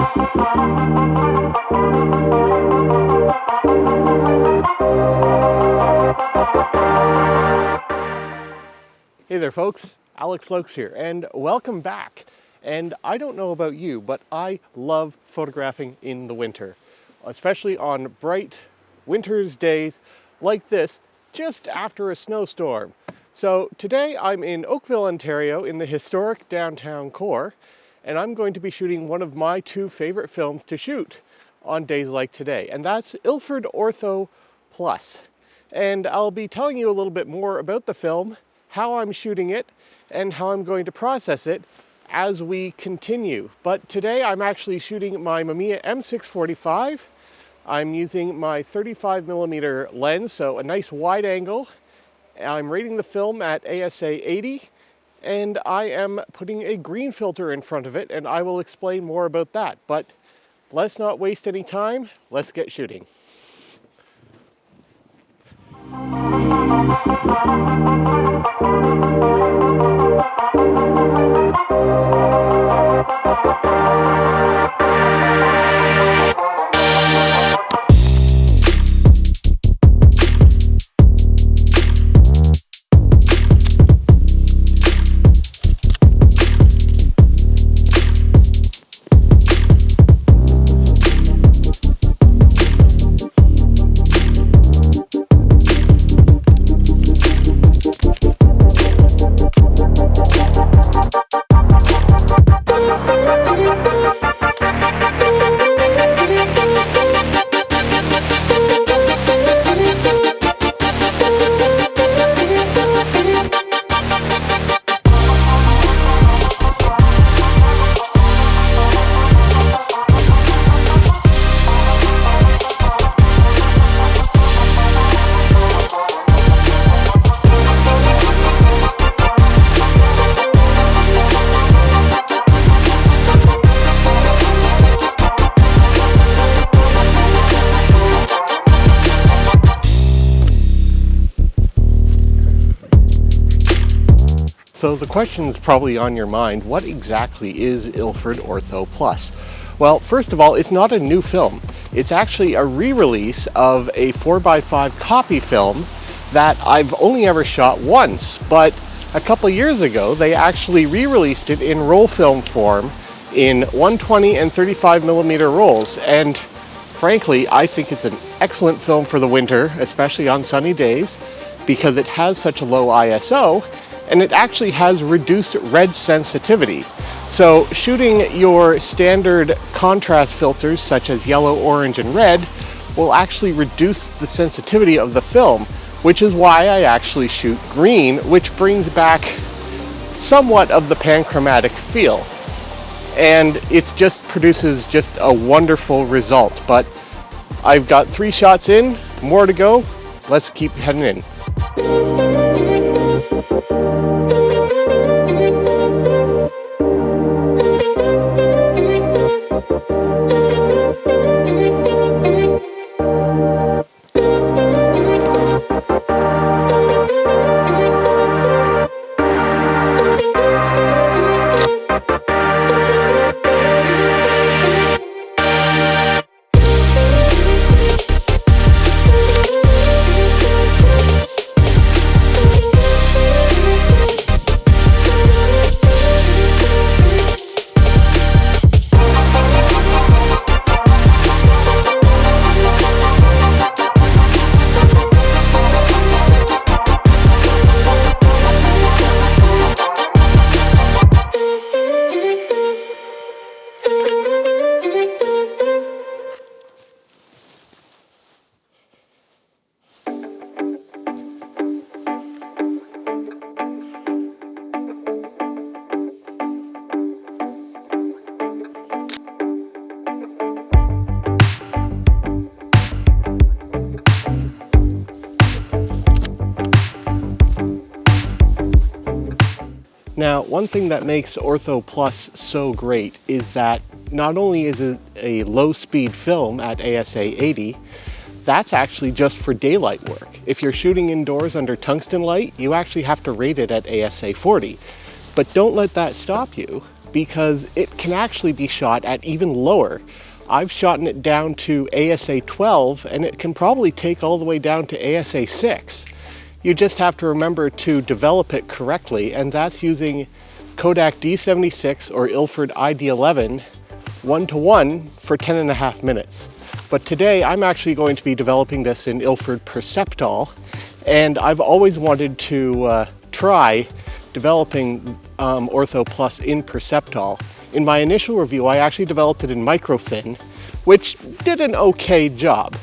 Hey there folks, Alex Lokes here, and welcome back. And I don't know about you, but I love photographing in the winter, especially on bright winter's days like this, just after a snowstorm. So today I'm in Oakville, Ontario, in the historic downtown core, and I'm going to be shooting one of my two favorite films to shoot on days like today, and that's Ilford Ortho Plus. And I'll be telling you a little bit more about the film, how I'm shooting it, and how I'm going to process it as we continue. But today I'm actually shooting my Mamiya M645. I'm using my 35mm lens, so a nice wide angle. I'm rating the film at ASA 80, and I am putting a green filter in front of it, and I will explain more about that. But let's not waste any time, let's get shooting. So the question is probably on your mind, what exactly is Ilford Ortho Plus? Well, first of all, it's not a new film. It's actually a re-release of a 4x5 copy film that I've only ever shot once, but a couple of years ago they actually re-released it in roll film form in 120 and 35mm rolls, and frankly I think it's an excellent film for the winter, especially on sunny days, because it has such a low ISO and it actually has reduced red sensitivity. So shooting your standard contrast filters such as yellow, orange, and red will actually reduce the sensitivity of the film, which is why I actually shoot green, which brings back somewhat of the panchromatic feel. And it just produces just a wonderful result. But I've got 3 shots in, more to go. Let's keep heading in. Now, one thing that makes Ortho Plus so great is that not only is it a low-speed film at ASA 80, that's actually just for daylight work. If you're shooting indoors under tungsten light, you actually have to rate it at ASA 40. But don't let that stop you, because it can actually be shot at even lower. I've shot it down to ASA 12 and it can probably take all the way down to ASA 6. You just have to remember to develop it correctly, and that's using Kodak D76 or Ilford ID11 1:1 for 10.5 minutes. But today I'm actually going to be developing this in Ilford Perceptol, and I've always wanted to try developing Ortho Plus in Perceptol. In my initial review, I actually developed it in microfin, which did an okay job.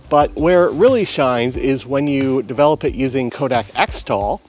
But where it really shines is when you develop it using Kodak Xtol.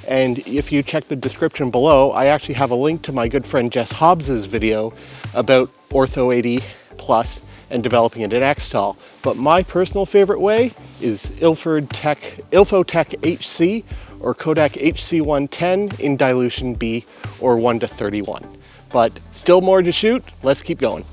And if you check the description below, I actually have a link to my good friend Jess Hobbs's video about Ortho 80 Plus and developing it in Xtol. But my personal favorite way is Ilfotech HC or Kodak HC110 in dilution B or 1:31. But still more to shoot. Let's keep going.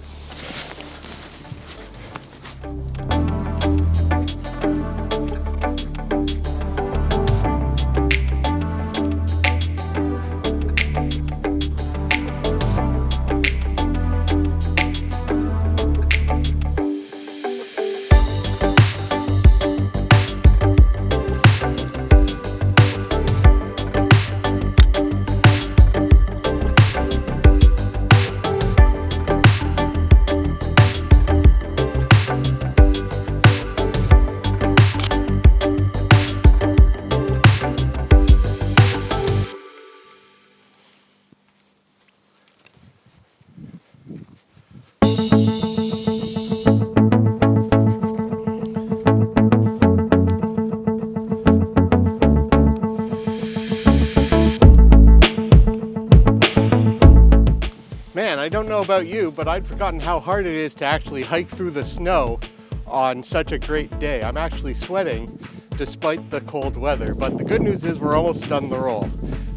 Man, I don't know about you, but I'd forgotten how hard it is to actually hike through the snow on such a great day. I'm actually sweating despite the cold weather, but the good news is we're almost done the roll.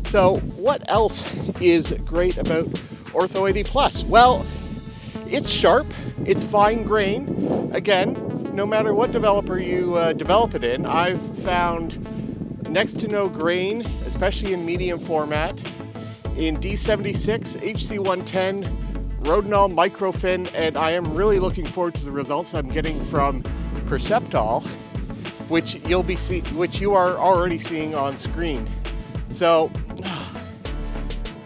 So what else is great about Ortho 80 Plus? Well, it's sharp, it's fine grain. Again, no matter what developer you develop it in, I've found next to no grain, especially in medium format, in D76, HC110, Rodinal microfin, and I am really looking forward to the results I'm getting from Perceptol, which you are already seeing on screen. So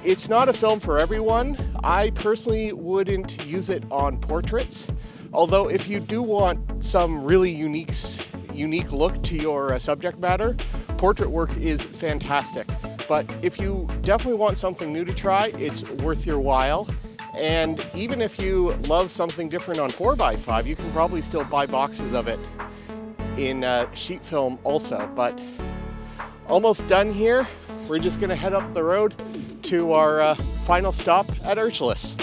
it's not a film for everyone. I personally wouldn't use it on portraits, although if you do want some really unique look to your subject matter, portrait work is fantastic. But if you definitely want something new to try, it's worth your while. And even if you love something different on 4x5, you can probably still buy boxes of it in sheet film also. But almost done here. We're just gonna head up the road to our final stop at Ursulis.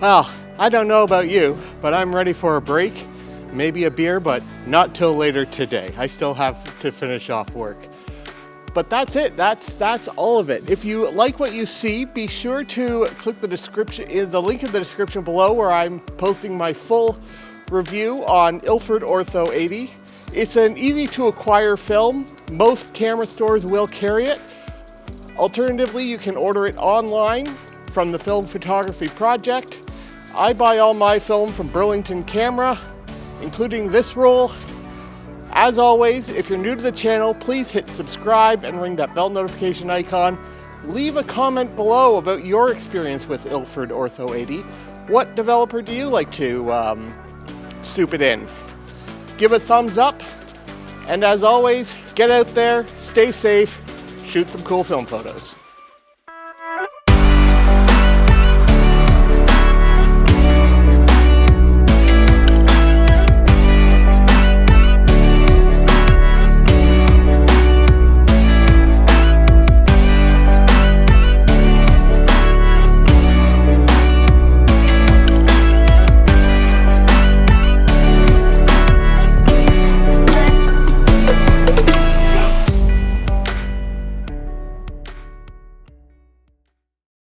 Well, I don't know about you, but I'm ready for a break, maybe a beer, but not till later today. I still have to finish off work. But that's it, that's all of it. If you like what you see, be sure to click the link in the description below where I'm posting my full review on Ilford Ortho 80. It's an easy to acquire film. Most camera stores will carry it. Alternatively, you can order it online from the Film Photography Project. I buy all my film from Burlington Camera, including this roll. As always, if you're new to the channel, please hit subscribe and ring that bell notification icon. Leave a comment below about your experience with Ilford Ortho 80. What developer do you like to soup it in? Give a thumbs up, and as always, get out there, stay safe, shoot some cool film photos.